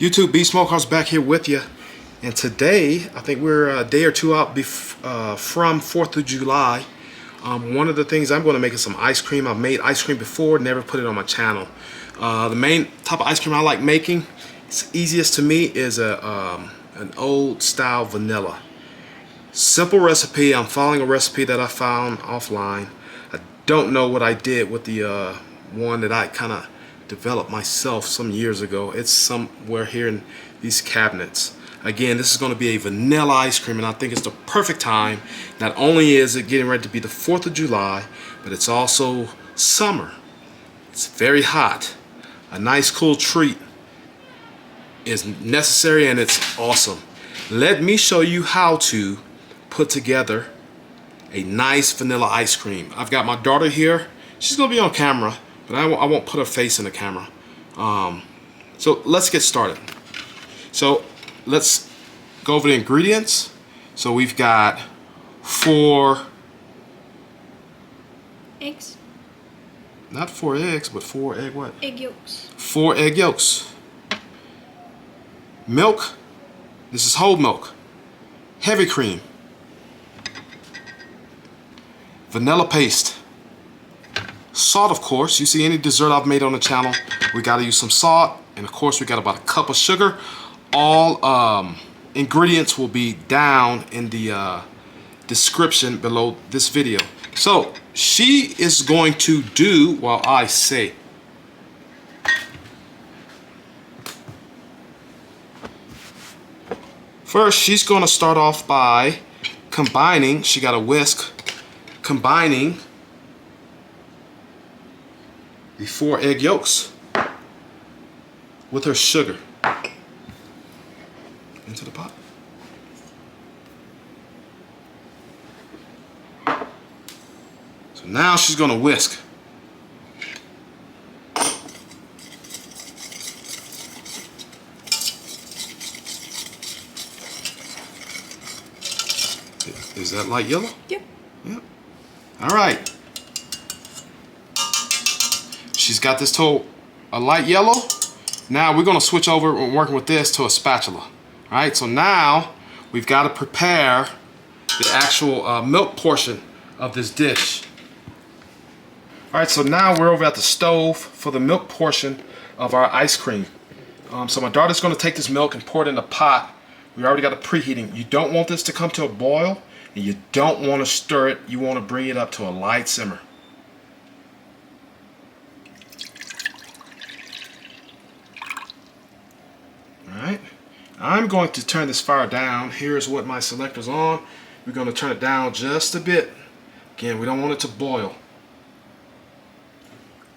YouTube, B Smokehouse back here with you, and today I think we're a day or two out from 4th of July. One of the things I'm going to make is some ice cream. I've made ice cream before, never put it on my channel. The main type of ice cream I like making, it's easiest to me, is an old style vanilla. Simple recipe. I'm following a recipe that I found offline. I don't know what I did with the one that I kind of developed myself some years ago. It's somewhere here in these cabinets. Again, this is going to be a vanilla ice cream, and I think it's the perfect time. Not only is it getting ready to be the 4th of July, but it's also summer. It's very hot. A nice cool treat is necessary, and it's awesome. Let me show you how to put together a nice vanilla ice cream. I've got my daughter here. She's going to be on camera, but I won't put her face in the camera. So let's get started. So let's go over the ingredients. So we've got 4 eggs. Not 4 eggs, but 4 egg what? Egg yolks. 4 egg yolks. Milk. This is whole milk. Heavy cream. Vanilla paste. Salt, of course. You see any dessert I've made on the channel, we got to use some salt, and of course we got about a cup of sugar. All ingredients will be down in the description below this video. So she is going to do while I say. First, she's going to start off by combining. She got a whisk, combining the 4 egg yolks with her sugar into the pot. So now she's going to whisk. Is that light yellow? Yep. Yep. All right. She's got this to a light yellow. Now we're going to switch over and working with this to a spatula. All right. So now we've got to prepare the actual milk portion of this dish. All right. So now we're over at the stove for the milk portion of our ice cream. So my daughter's going to take this milk and pour it in a pot. We already got it preheating. You don't want this to come to a boil, and you don't want to stir it. You want to bring it up to a light simmer. Alright, I'm going to turn this fire down. Here's what my selector's on. We're going to turn it down just a bit. Again, we don't want it to boil.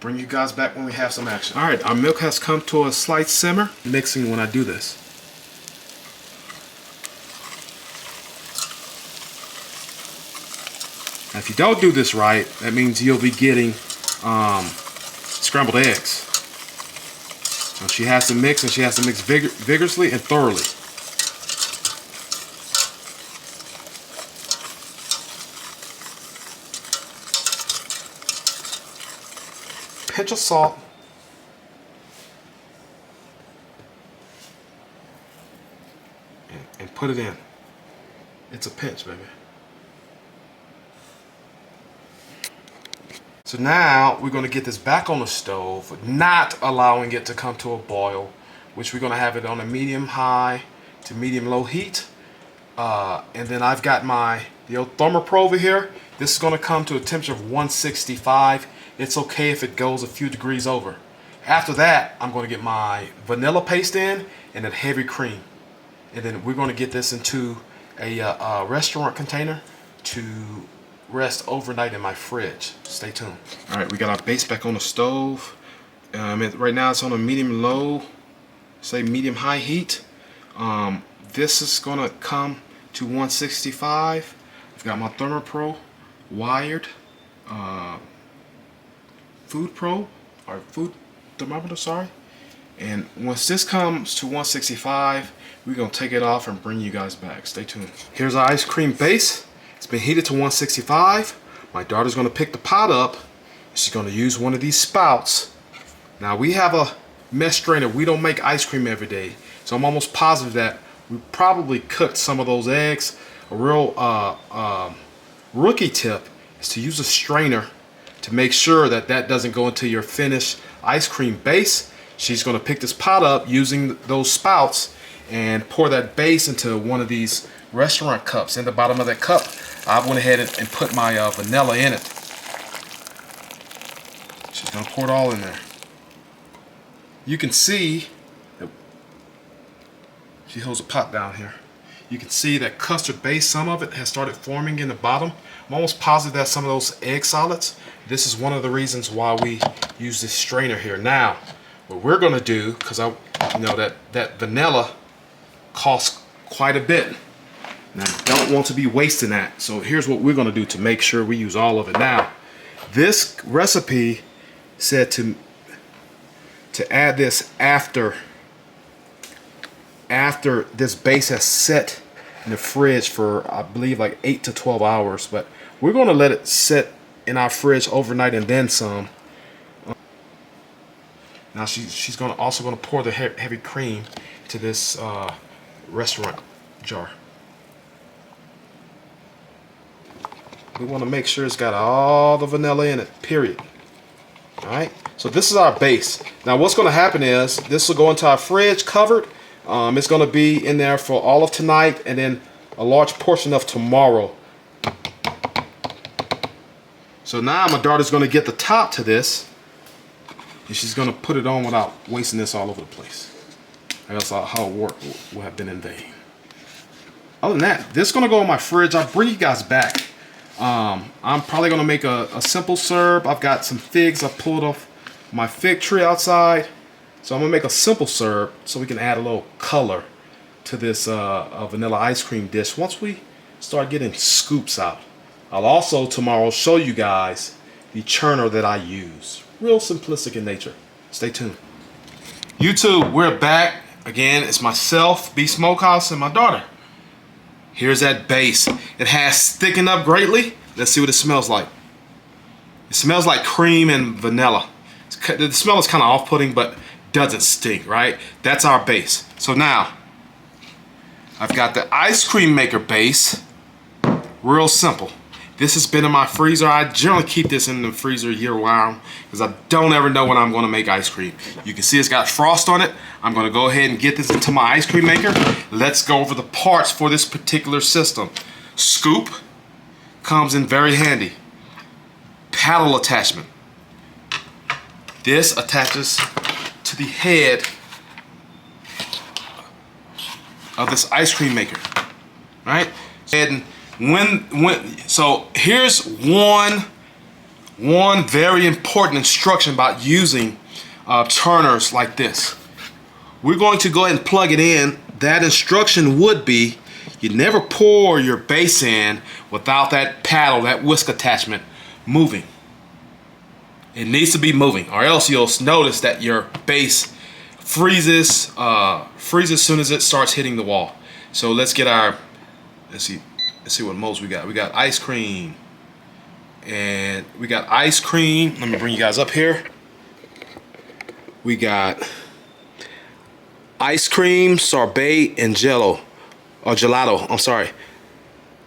Bring you guys back when we have some action. Alright, our milk has come to a slight simmer. Mixing when I do this. Now, if you don't do this right, that means you'll be getting scrambled eggs. Now, she has to mix, and she has to mix vigorously and thoroughly. Pinch of salt. And put it in. It's a pinch, baby. So now we're going to get this back on the stove, not allowing it to come to a boil, which we're going to have it on a medium-high to medium-low heat. And then I've got the old thermopro over here. This is going to come to a temperature of 165. It's okay if it goes a few degrees over. After that, I'm going to get my vanilla paste in and then heavy cream. And then we're going to get this into a restaurant container to rest overnight in my fridge. Stay tuned. All right, we got our base back on the stove. Right now it's on a medium-low, say medium-high heat. This is gonna come to 165. I've got my ThermoPro wired food thermometer, sorry. And once this comes to 165, we're gonna take it off and bring you guys back. Stay tuned. Here's our ice cream base. It's been heated to 165. My daughter's going to pick the pot up. She's going to use one of these spouts. Now we have a mesh strainer. We don't make ice cream every day. So I'm almost positive that we probably cooked some of those eggs. A real rookie tip is to use a strainer to make sure that that doesn't go into your finished ice cream base. She's going to pick this pot up using those spouts and pour that base into one of these restaurant cups. In the bottom of that cup, I went ahead and put my vanilla in it. She's going to pour it all in there. You can see, she holds a pot down here. You can see that custard base, some of it has started forming in the bottom. I'm almost positive that's some of those egg solids. This is one of the reasons why we use this strainer here. Now, what we're going to do, because I know that vanilla costs quite a bit, and I don't want to be wasting that. So here's what we're going to do to make sure we use all of it. Now, this recipe said to add this after this base has set in the fridge for, I believe, like 8 to 12 hours. But we're going to let it sit in our fridge overnight and then some. Now she's also going to pour the heavy cream to this restaurant jar. We want to make sure it's got all the vanilla in it, period. All right, so this is our base. Now what's going to happen is this will go into our fridge covered. It's going to be in there for all of tonight and then a large portion of tomorrow. So now my daughter's going to get the top to this, and she's going to put it on without wasting this all over the place. Or else how it work will have been in vain. Other than that, this is going to go in my fridge. I'll bring you guys back. I'm probably going to make a simple serve. I've got some figs I pulled off my fig tree outside. So I'm going to make a simple serve so we can add a little color to this vanilla ice cream dish once we start getting scoops out. I'll also tomorrow show you guys the churner that I use. Real simplistic in nature. Stay tuned. YouTube, we're back. Again, it's myself, B Smokehouse, and my daughter. Here's that base. It has thickened up greatly. Let's see what it smells like. It smells like cream and vanilla. The smell is kind of off-putting, but doesn't stink, right? That's our base. So now, I've got the ice cream maker base. Real simple. This has been in my freezer. I generally keep this in the freezer year-round because I don't ever know when I'm going to make ice cream. You can see it's got frost on it. I'm going to go ahead and get this into my ice cream maker. Let's go over the parts for this particular system. Scoop comes in very handy. Paddle attachment. This attaches to the head of this ice cream maker, right? And so here's one very important instruction about using churners like this. We're going to go ahead and plug it in. That instruction would be you never pour your base in without that paddle, that whisk attachment moving. It needs to be moving, or else you'll notice that your base freezes as soon as it starts hitting the wall. So let's get our, let's see what molds we got. We got ice cream, and we got ice cream. Let me bring you guys up here. We got ice cream, sorbet, and jello, or gelato. I'm sorry.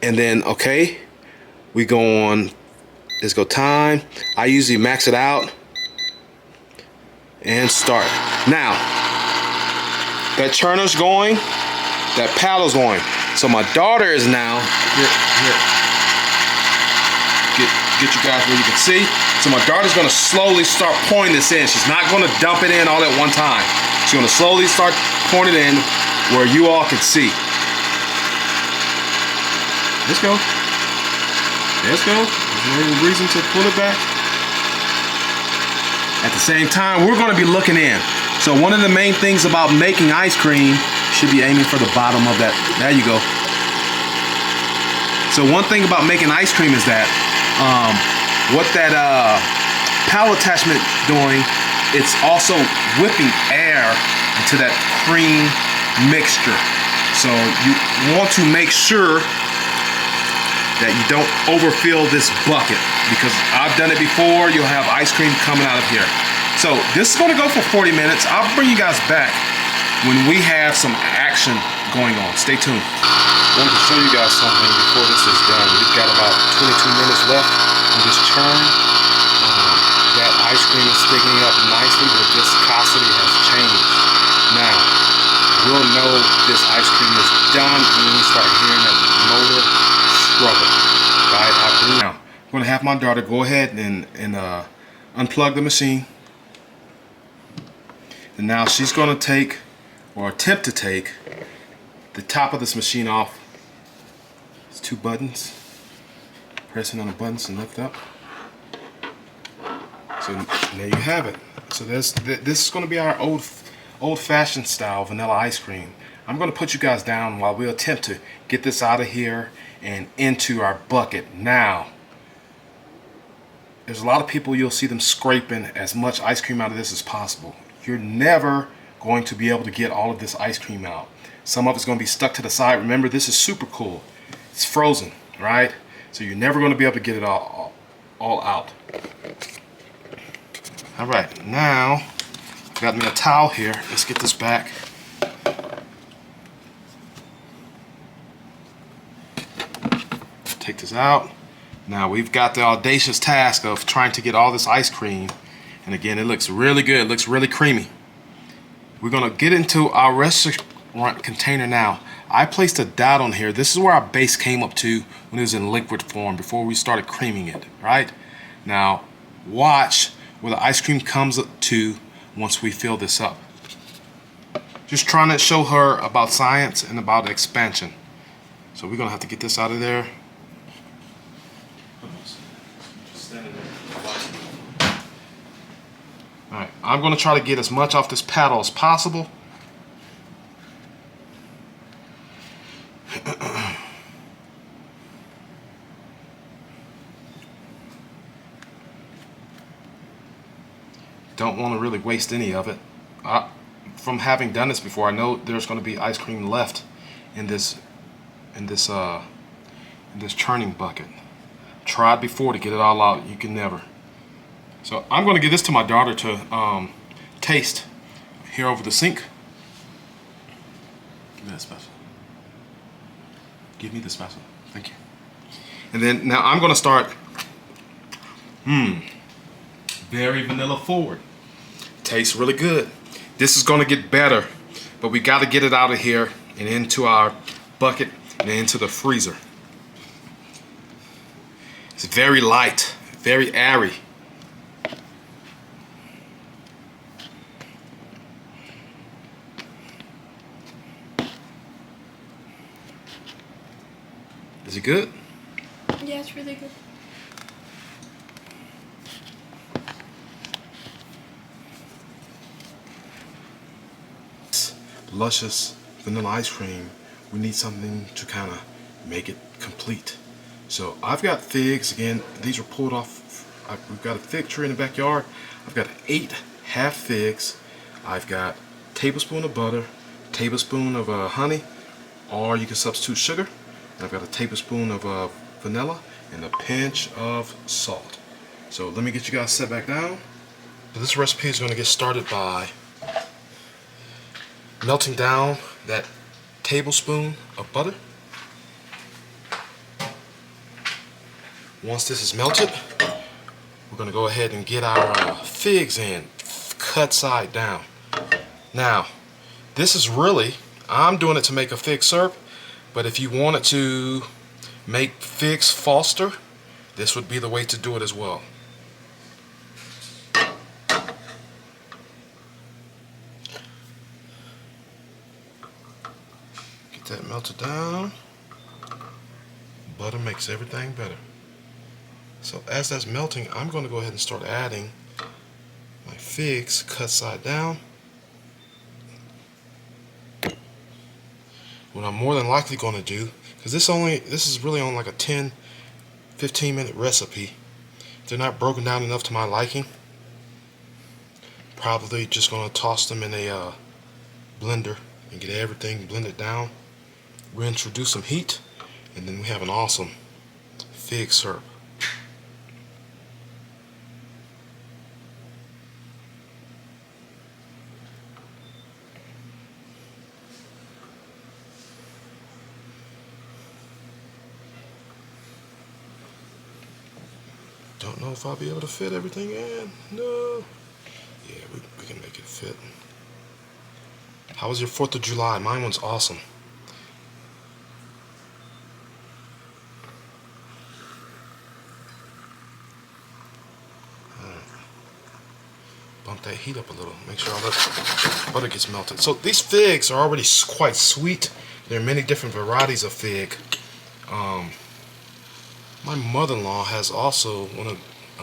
And then okay, we go on. Let's go time. I usually max it out and start. Now that churner's going, that paddle's going. So my daughter is now here. Get you guys where you can see. So my daughter's gonna slowly start pouring this in. She's not gonna dump it in all at one time. She's gonna slowly start pouring it in where you all can see. Let's go. Let's go. There's no reason to pull it back. At the same time, we're gonna be looking in. So one of the main things about making ice cream, should be aiming for the bottom of that. There you go. So one thing about making ice cream is that what that paddle attachment doing, it's also whipping air into that cream mixture. So you want to make sure that you don't overfill this bucket, because I've done it before. You'll have ice cream coming out of here. So this is gonna go for 40 minutes. I'll bring you guys back when we have some action going on. Stay tuned. I wanted to show you guys something before this is done. We've got about 22 minutes left on this churn. That ice cream is sticking up nicely. The viscosity has changed. Now, we'll know this ice cream is done when we start hearing that motor struggle. Right? Now, I'm going to have my daughter go ahead and unplug the machine. And now she's going to take, or attempt to take, the top of this machine off. It's 2 buttons. Pressing on the buttons and lift up. So there you have it. So this is going to be our old-fashioned style vanilla ice cream. I'm going to put you guys down while we attempt to get this out of here and into our bucket. Now, there's a lot of people, you'll see them scraping as much ice cream out of this as possible. You're never going to be able to get all of this ice cream out. Some of it's going to be stuck to the side. Remember, this is super cool. It's frozen, right? So you're never going to be able to get it all out. All right, now I've got me a towel here. Let's get this back. Take this out. Now we've got the audacious task of trying to get all this ice cream. And again, it looks really good. It looks really creamy. We're gonna get into our restaurant container now. I placed a dot on here. This is where our base came up to when it was in liquid form before we started creaming it, right? Now, watch where the ice cream comes to once we fill this up. Just trying to show her about science and about expansion. So we're gonna have to get this out of there. All right, I'm gonna try to get as much off this paddle as possible. Don't want to really waste any of it. From having done this before, I know there's going to be ice cream left in this churning bucket. Tried before to get it all out. You can never. So I'm going to give this to my daughter to taste here over the sink. Give me that spatula. Give me the spatula. Thank you. And then now I'm going to start. Very vanilla forward. Tastes really good. This is going to get better, but we got to get it out of here and into our bucket and into the freezer. It's very light, very airy. Is it good? Yeah, it's really good. Luscious vanilla ice cream, we need something to kind of make it complete. So I've got figs. Again, these are pulled off. We've got a fig tree in the backyard. I've got 8 half figs. I've got a tablespoon of butter, tablespoon of honey, or you can substitute sugar. And I've got a tablespoon of vanilla and a pinch of salt. So let me get you guys set back down. So this recipe is going to get started by melting down that tablespoon of butter. Once this is melted, we're going to go ahead and get our figs in, cut side down. Now, this is really, I'm doing it to make a fig syrup, but if you wanted to make figs Foster, this would be the way to do it as well. That melted down. Butter makes everything better. So as that's melting, I'm going to go ahead and start adding my figs cut side down. What I'm more than likely going to do, because this is really on like a 10-15 minute recipe. They're not broken down enough to my liking. Probably just going to toss them in a blender and get everything blended down. We'll introduce some heat, and then we have an awesome fig syrup. Don't know if I'll be able to fit everything in. No. Yeah, we can make it fit. How was your 4th of July? Mine was awesome. Bump that heat up a little. Make sure all that butter gets melted. So these figs are already quite sweet. There are many different varieties of fig. My mother-in-law has also an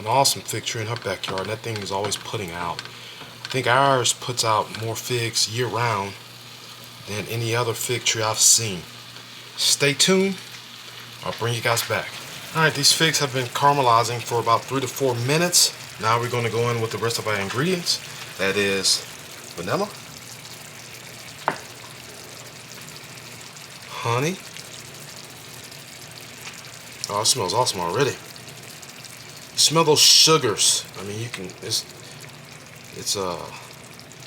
awesome fig tree in her backyard. And that thing is always putting out. I think ours puts out more figs year-round than any other fig tree I've seen. Stay tuned. I'll bring you guys back. Alright, these figs have been caramelizing for about 3 to 4 minutes. Now we're going to go in with the rest of our ingredients. That is vanilla, honey. Oh, it smells awesome already. Smell those sugars. I mean, you can. It's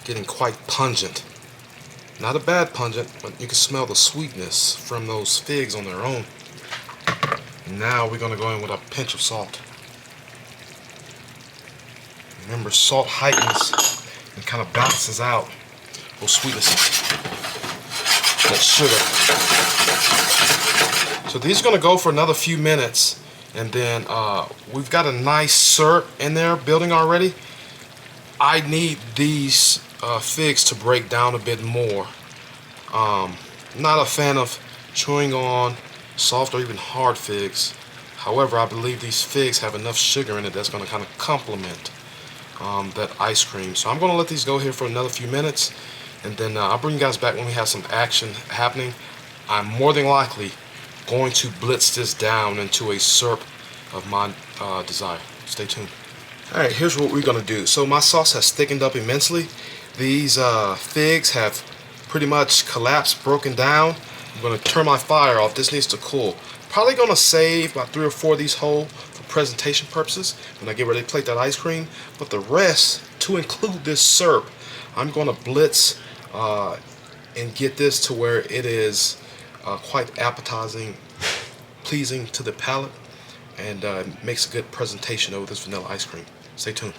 getting quite pungent. Not a bad pungent, but you can smell the sweetness from those figs on their own. Now we're going to go in with a pinch of salt. Remember, salt heightens and kind of balances out those sweetnesses. That sugar. So these are going to go for another few minutes, and then we've got a nice syrup in there building already. I need these figs to break down a bit more. Not a fan of chewing on soft or even hard figs. However, I believe these figs have enough sugar in it that's going to kind of complement that ice cream. So I'm going to let these go here for another few minutes, and then I'll bring you guys back when we have some action happening. I'm more than likely going to blitz this down into a syrup of my desire. Stay tuned. Alright, here's what we're going to do. So my sauce has thickened up immensely. These figs have pretty much collapsed, broken down. I'm going to turn my fire off. This needs to cool. Probably going to save about 3 or 4 of these whole for presentation purposes when I get ready to plate that ice cream. But the rest, to include this syrup, I'm going to blitz and get this to where it is quite appetizing, pleasing to the palate, and makes a good presentation over this vanilla ice cream. Stay tuned.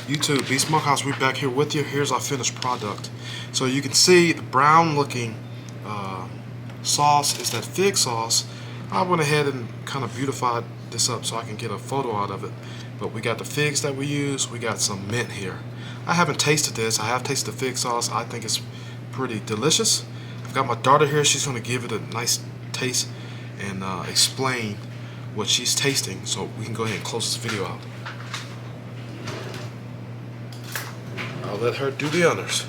YouTube, B Smokehouse, we're back here with you. Here's our finished product. So you can see the brown looking sauce is that fig sauce. I went ahead and kind of beautified this up so I can get a photo out of it. But we got the figs that we use. We got some mint here. I haven't tasted this. I have tasted the fig sauce. I think it's pretty delicious. I've got my daughter here. She's going to give it a nice taste and explain what she's tasting, so we can go ahead and close this video out. I'll let her do the honors.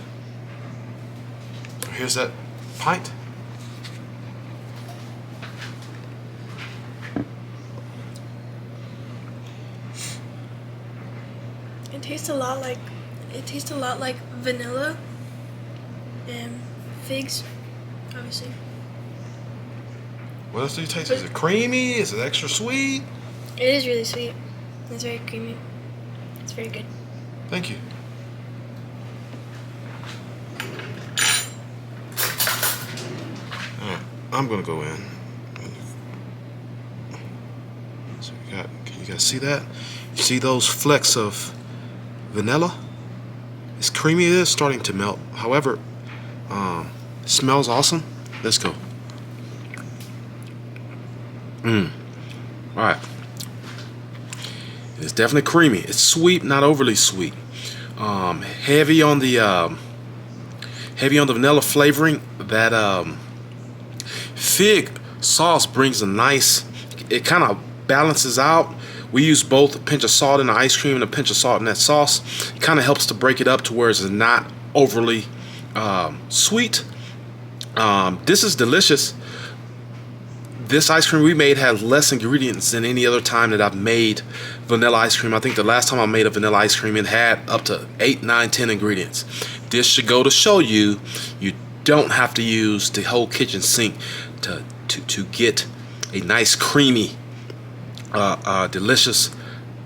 So here's that pint. It tastes a lot like vanilla and figs, obviously. What else do you taste? Is it creamy? Is it extra sweet? It is really sweet. It's very creamy. It's very good. Thank you. Alright, I'm gonna go in. So can you guys see that? You see those flecks of vanilla? It's creamy. It is starting to melt. However, it smells awesome. Let's go. Alright. It's definitely creamy. It's sweet, not overly sweet. Heavy on the vanilla flavoring. That fig sauce brings a nice, it kind of balances out. We use both a pinch of salt in the ice cream and a pinch of salt in that sauce. It kind of helps to break it up to where it's not overly sweet. This is delicious. This ice cream we made has less ingredients than any other time that I've made vanilla ice cream. I think the last time I made a vanilla ice cream, it had up to 8, 9, 10 ingredients. This should go to show you, you don't have to use the whole kitchen sink to get a nice creamy, delicious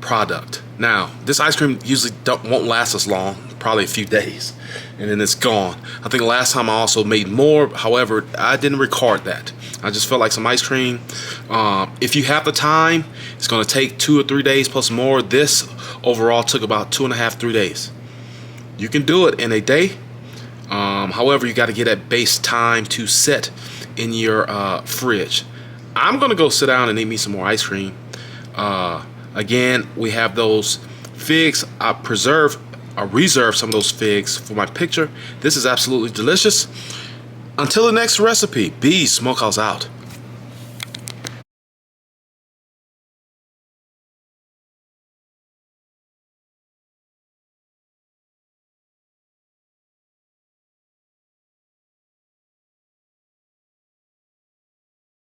product. Now, this ice cream usually won't last us long, probably a few days, and then it's gone. I think last time I also made more. However, I didn't record that. I just felt like some ice cream. If you have the time, it's going to take 2 or 3 days plus more. This overall took about 2.5, 3 days. You can do it in a day. However, you got to get that base time to set in your fridge. I'm going to go sit down and eat me some more ice cream. Again, we have those figs. I reserved some of those figs for my picture. This is absolutely delicious. Until the next recipe, B's Smokehouse out.